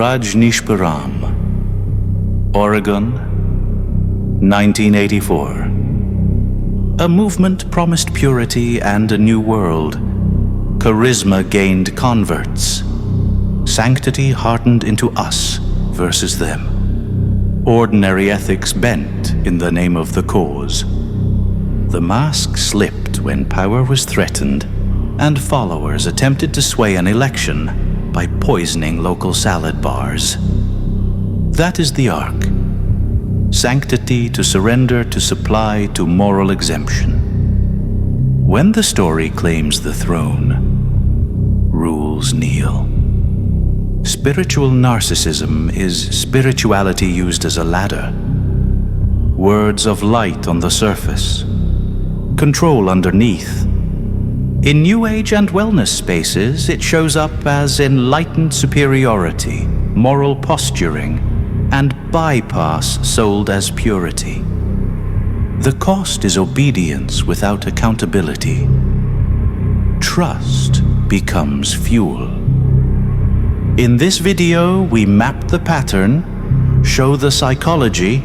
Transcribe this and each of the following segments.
Rajneeshpuram, Oregon, 1984. A movement promised purity and a new world. Charisma gained converts. Sanctity hardened into us versus them. Ordinary ethics bent in the name of the cause. The mask slipped when power was threatened, and followers attempted to sway an election by poisoning local salad bars. That is the arc. Sanctity to surrender to supply to moral exemption. When the story claims the throne, rules kneel. Spiritual narcissism is spirituality used as a ladder. Words of light on the surface, control underneath. In New Age and wellness spaces, it shows up as enlightened superiority, moral posturing, and bypass sold as purity. The cost is obedience without accountability. Trust becomes fuel. In this video, we map the pattern, show the psychology,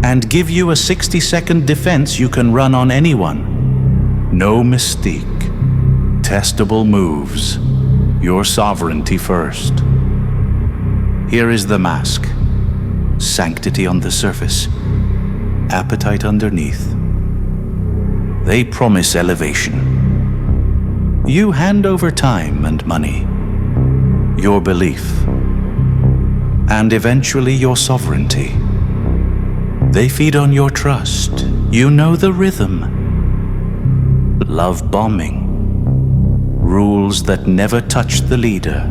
and give you a 60-second defense you can run on anyone. No mystique. Testable moves. Your sovereignty first. Here is the mask. Sanctity on the surface. Appetite underneath. They promise elevation. You hand over time and money. Your belief. And eventually your sovereignty. They feed on your trust. You know the rhythm. Love bombing. Rules that never touch the leader.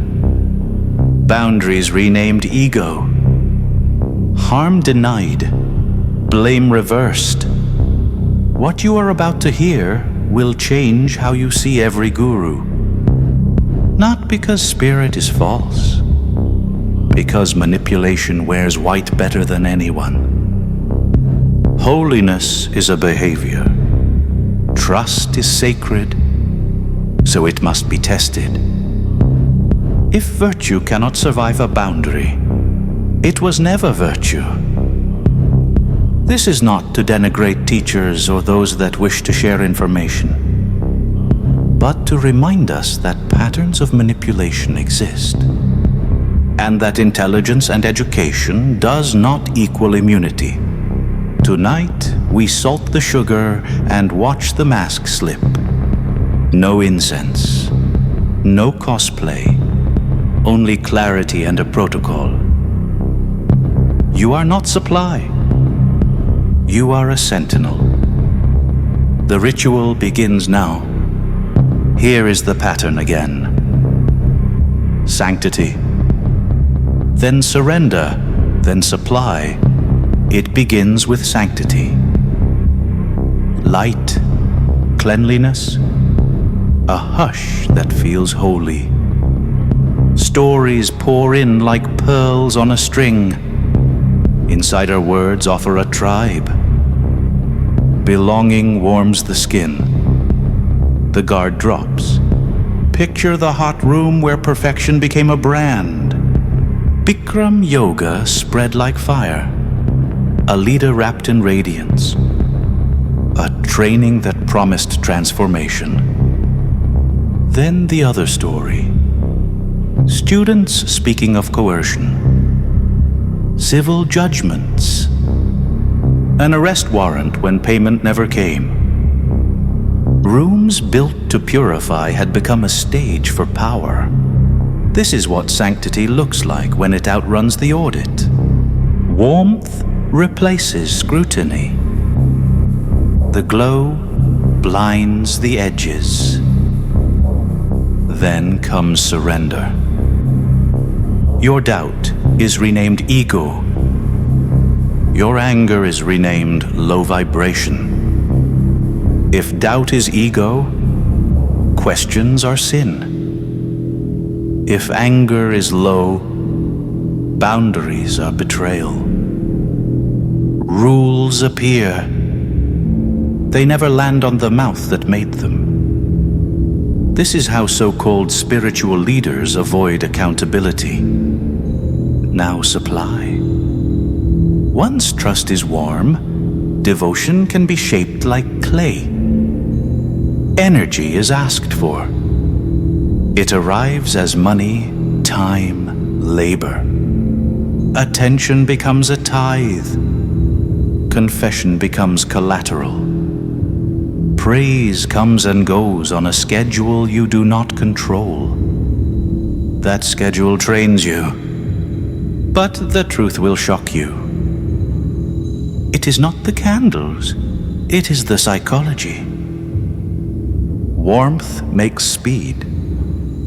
Boundaries renamed ego. Harm denied. Blame reversed. What you are about to hear will change how you see every guru. Not because spirit is false. Because manipulation wears white better than anyone. Holiness is a behavior. Trust is sacred, so it must be tested. If virtue cannot survive a boundary, it was never virtue. This is not to denigrate teachers or those that wish to share information, but to remind us that patterns of manipulation exist, and that intelligence and education does not equal immunity. Tonight, we salt the sugar and watch the mask slip. No incense, no cosplay, only clarity and a protocol. You are not supply. You are a sentinel. The ritual begins now. Here is the pattern again. Sanctity, then surrender, then supply. It begins with sanctity. Light, cleanliness, a hush that feels holy. Stories pour in like pearls on a string. Inside our words offer a tribe. Belonging warms the skin. The guard drops. Picture the hot room where perfection became a brand. Bikram yoga spread like fire. A leader wrapped in radiance. A training that promised transformation. Then the other story. Students speaking of coercion. Civil judgments. An arrest warrant when payment never came. Rooms built to purify had become a stage for power. This is what sanctity looks like when it outruns the audit. Warmth replaces scrutiny. The glow blinds the edges. Then comes surrender. Your doubt is renamed ego. Your anger is renamed low vibration. If doubt is ego, questions are sin. If anger is low, boundaries are betrayal. Rules appear. They never land on the mouth that made them. This is how so-called spiritual leaders avoid accountability. now supply. Once trust is warm, devotion can be shaped like clay. Energy is asked for. It arrives as money, time, labor. Attention becomes a tithe. Confession becomes collateral. Praise comes and goes on a schedule you do not control. That schedule trains you, but the truth will shock you. It is not the candles, it is the psychology. Warmth makes speed.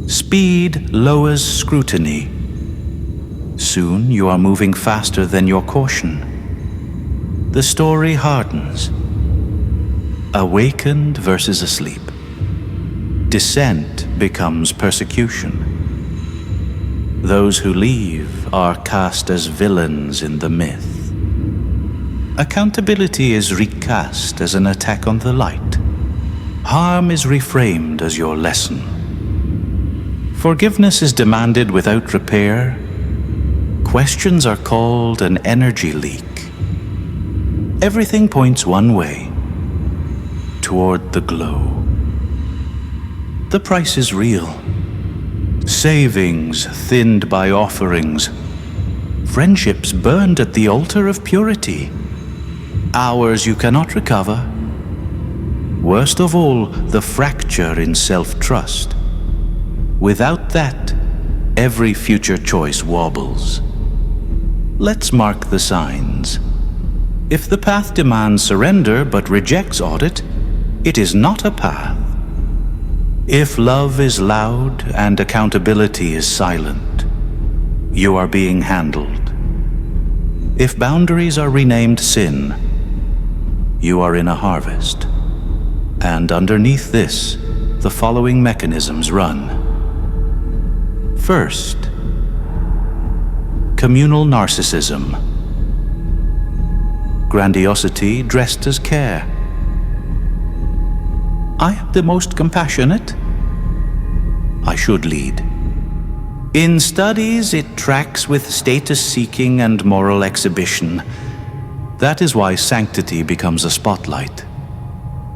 Speed lowers scrutiny. Soon you are moving faster than your caution. The story hardens. Awakened versus asleep. Dissent becomes persecution. Those who leave are cast as villains in the myth. Accountability is recast as an attack on the light. Harm is reframed as your lesson. Forgiveness is demanded without repair. Questions are called an energy leak. Everything points one way, toward the glow. The price is real. Savings thinned by offerings. Friendships burned at the altar of purity. Hours you cannot recover. Worst of all, the fracture in self-trust. Without that, every future choice wobbles. Let's mark the signs. If the path demands surrender but rejects audit, it is not a path. If love is loud and accountability is silent, you are being handled. If boundaries are renamed sin, you are in a harvest. And underneath this, the following mechanisms run. First, communal narcissism. Grandiosity dressed as care. I am the most compassionate. I should lead. In studies, it tracks with status-seeking and moral exhibition. That is why sanctity becomes a spotlight.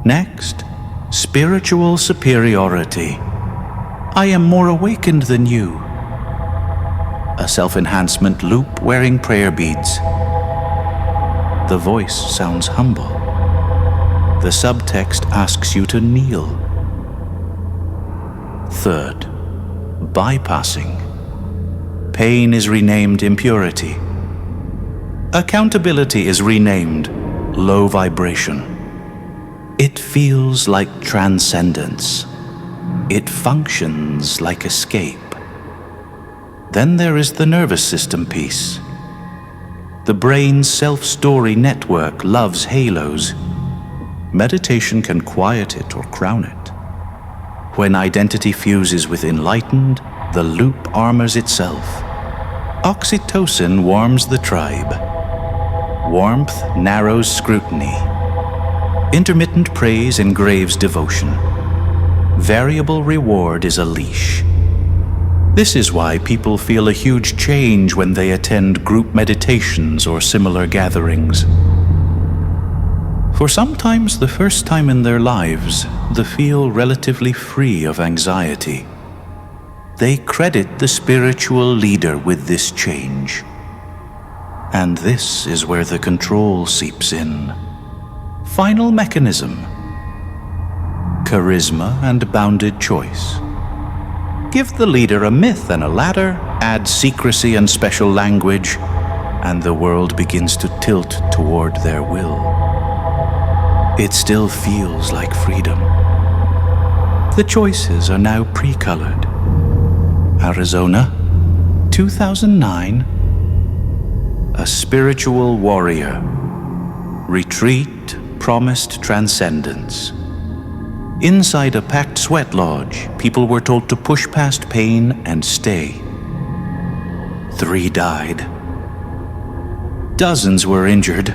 Next, spiritual superiority. I am more awakened than you. A self-enhancement loop wearing prayer beads. The voice sounds humble. The subtext asks you to kneel. Third, bypassing. Pain is renamed impurity. Accountability is renamed low vibration. It feels like transcendence. It functions like escape. Then there is the nervous system piece. The brain's self-story network loves halos. Meditation can quiet it or crown it. When identity fuses with enlightened, the loop armors itself. Oxytocin warms the tribe. Warmth narrows scrutiny. Intermittent praise engraves devotion. Variable reward is a leash. This is why people feel a huge change when they attend group meditations or similar gatherings. For sometimes the first time in their lives, they feel relatively free of anxiety. They credit the spiritual leader with this change. And this is where the control seeps in. Final mechanism: charisma and bounded choice. Give the leader a myth and a ladder, add secrecy and special language, and the world begins to tilt toward their will. It still feels like freedom. The choices are now pre-colored. Arizona, 2009. A spiritual warrior. Retreat promised transcendence. Inside a packed sweat lodge, people were told to push past pain and stay. 3 died. Dozens were injured.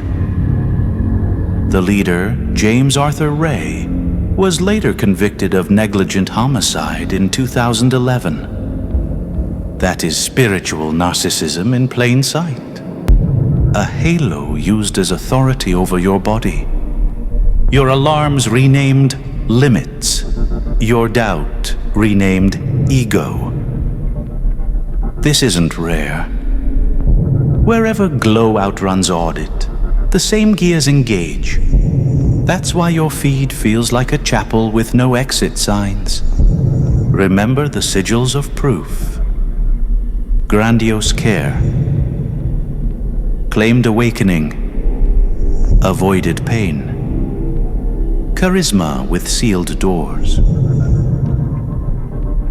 The leader, James Arthur Ray, was later convicted of negligent homicide in 2011. That is spiritual narcissism in plain sight. A halo used as authority over your body. Your alarms renamed limits. Your doubt renamed ego. This isn't rare. Wherever glow outruns audit, the same gears engage. That's why your feed feels like a chapel with no exit signs. Remember the sigils of proof. Grandiose care. Claimed awakening. Avoided pain. Charisma with sealed doors.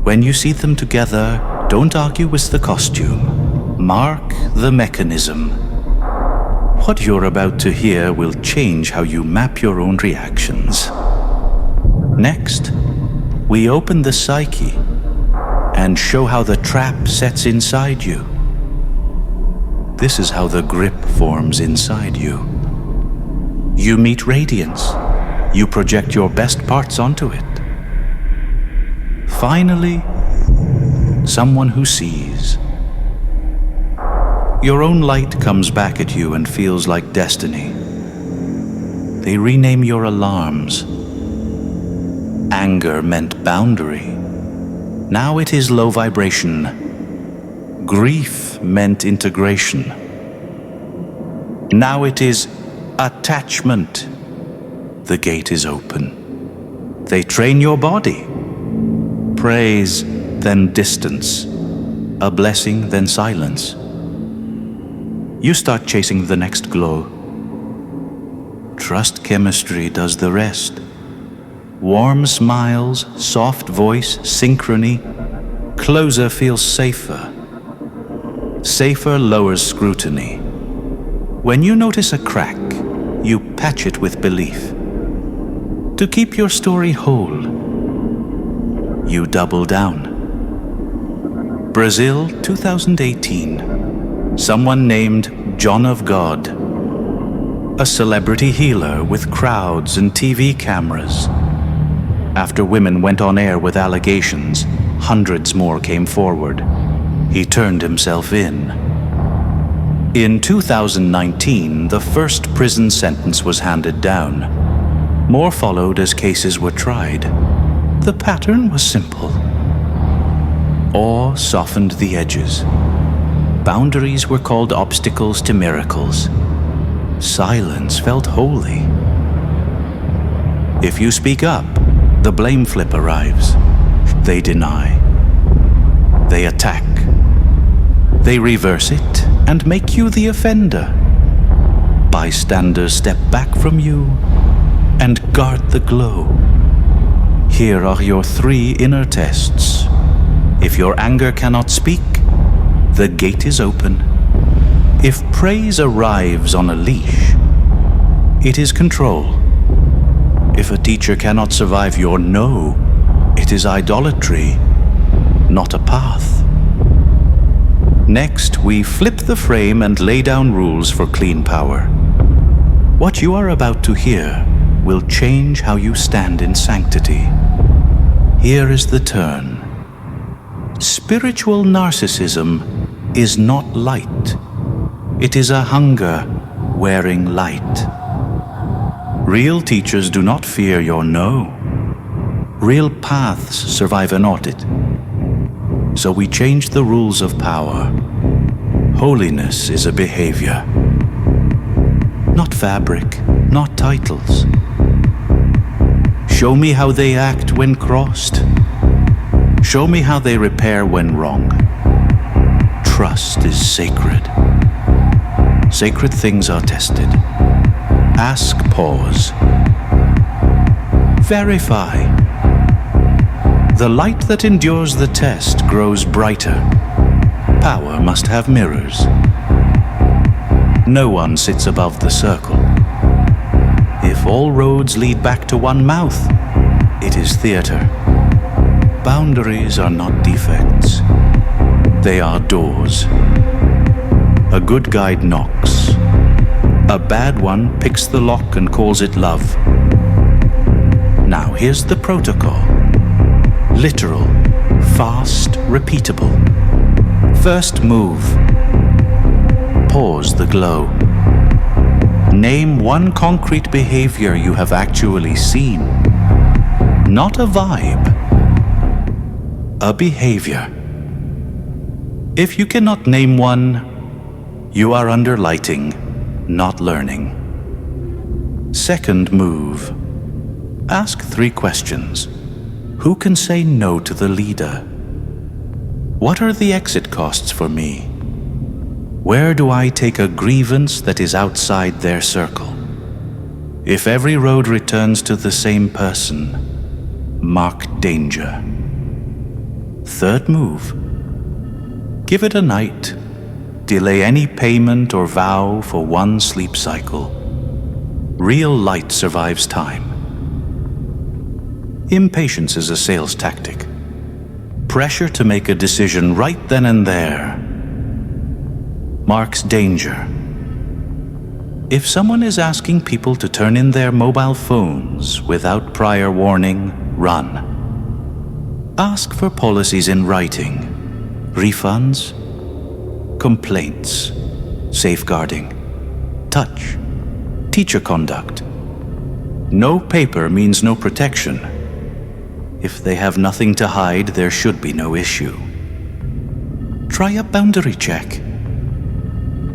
When you see them together, don't argue with the costume. Mark the mechanism. What you're about to hear will change how you map your own reactions. Next, we open the psyche and show how the trap sets inside you. This is how the grip forms inside you. You meet radiance. You project your best parts onto it. Finally, someone who sees. Your own light comes back at you and feels like destiny. They rename your alarms. Anger meant boundary. Now it is low vibration. Grief meant integration. Now it is attachment. The gate is open. They train your body. Praise, then distance. A blessing, then silence. You start chasing the next glow. Trust chemistry does the rest. Warm smiles, soft voice, synchrony. Closer feels safer. Safer lowers scrutiny. When you notice a crack, you patch it with belief. To keep your story whole, you double down. Brazil, 2018. Someone named John of God. A celebrity healer with crowds and TV cameras. After women went on air with allegations, hundreds more came forward. He turned himself in. In 2019, the first prison sentence was handed down. More followed as cases were tried. The pattern was simple. Awe softened the edges. Boundaries were called obstacles to miracles. Silence felt holy. If you speak up, the blame flip arrives. They deny. They attack. They reverse it and make you the offender. Bystanders step back from you and guard the glow. Here are your 3 inner tests. If your anger cannot speak, the gate is open. If praise arrives on a leash, it is control. If a teacher cannot survive your no, it is idolatry, not a path. Next, we flip the frame and lay down rules for clean power. What you are about to hear will change how you stand in sanctity. Here is the turn. Spiritual narcissism is not light. It is a hunger wearing light. Real teachers do not fear your no. Real paths survive an audit. So we change the rules of power. Holiness is a behavior. Not fabric, not titles. Show me how they act when crossed. Show me how they repair when wrong. Trust is sacred. Sacred things are tested. Ask, pause. Verify. The light that endures the test grows brighter. Power must have mirrors. No one sits above the circle. If all roads lead back to one mouth, it is theater. Boundaries are not defects. They are doors. A good guide knocks. A bad one picks the lock and calls it love. Now here's the protocol. Literal, fast, repeatable. First move. Pause the glow. Name one concrete behavior you have actually seen. Not a vibe. A behavior. If you cannot name one, you are underlighting, not learning. Second move. Ask 3 questions. Who can say no to the leader? What are the exit costs for me? Where do I take a grievance that is outside their circle? If every road returns to the same person, mark danger. Third move. Give it a night. Delay any payment or vow for 1 sleep cycle. Real light survives time. Impatience is a sales tactic. Pressure to make a decision right then and there marks danger. If someone is asking people to turn in their mobile phones without prior warning, run. Ask for policies in writing. Refunds, complaints, safeguarding, touch, teacher conduct. No paper means no protection. If they have nothing to hide, there should be no issue. Try a boundary check.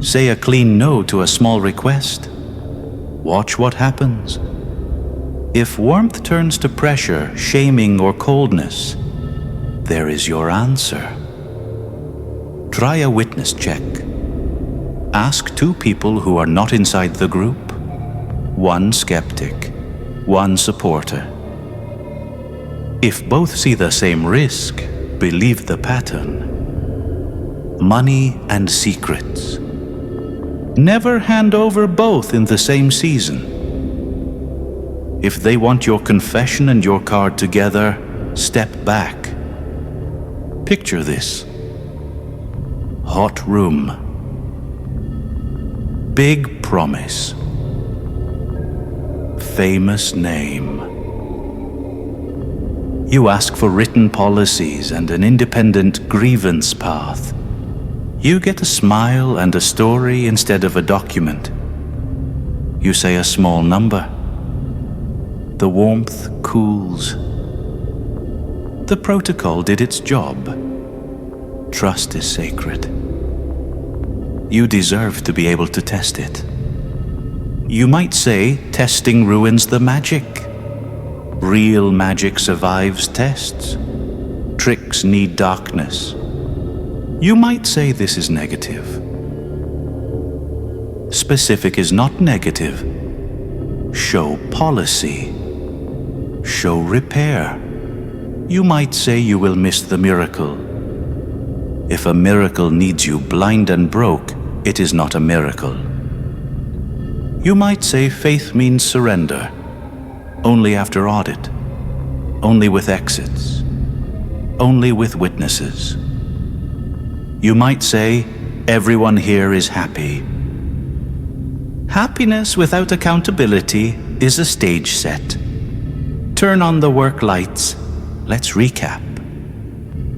Say a clean no to a small request. Watch what happens. If warmth turns to pressure, shaming, or coldness, there is your answer. Try a witness check. Ask 2 people who are not inside the group. 1 skeptic, 1 supporter. If both see the same risk, believe the pattern. Money and secrets. Never hand over both in the same season. If they want your confession and your card together, step back. Picture this. Hot room. Big promise. Famous name. You ask for written policies and an independent grievance path. You get a smile and a story instead of a document. You say a small number. The warmth cools. The protocol did its job. Trust is sacred. You deserve to be able to test it. You might say testing ruins the magic. Real magic survives tests. Tricks need darkness. You might say this is negative. Specific is not negative. Show policy. Show repair. You might say you will miss the miracle. If a miracle needs you blind and broke, it is not a miracle. You might say faith means surrender. Only after audit. Only with exits. Only with witnesses. You might say, everyone here is happy. Happiness without accountability is a stage set. Turn on the work lights. Let's recap.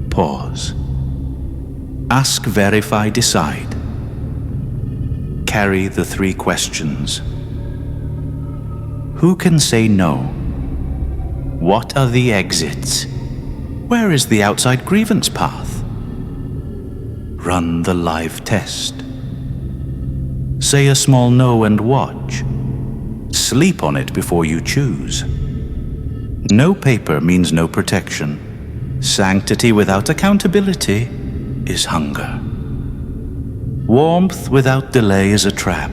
Pause. Ask, verify, decide. Carry the 3 questions. Who can say no? What are the exits? Where is the outside grievance path? Run the live test. Say a small no and watch. Sleep on it before you choose. No paper means no protection. Sanctity without accountability is hunger. Warmth without delay is a trap.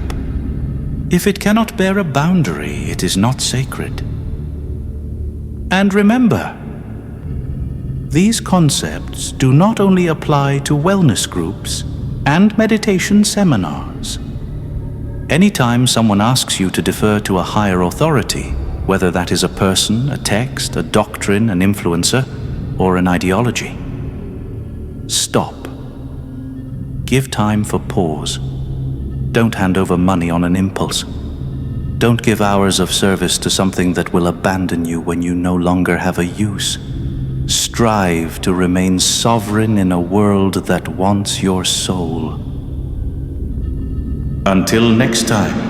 If it cannot bear a boundary, it is not sacred. And remember, these concepts do not only apply to wellness groups and meditation seminars. Anytime someone asks you to defer to a higher authority, whether that is a person, a text, a doctrine, an influencer, or an ideology, stop. Give time for pause. Don't hand over money on an impulse. Don't give hours of service to something that will abandon you when you no longer have a use. strive to remain sovereign in a world that wants your soul. Until next time.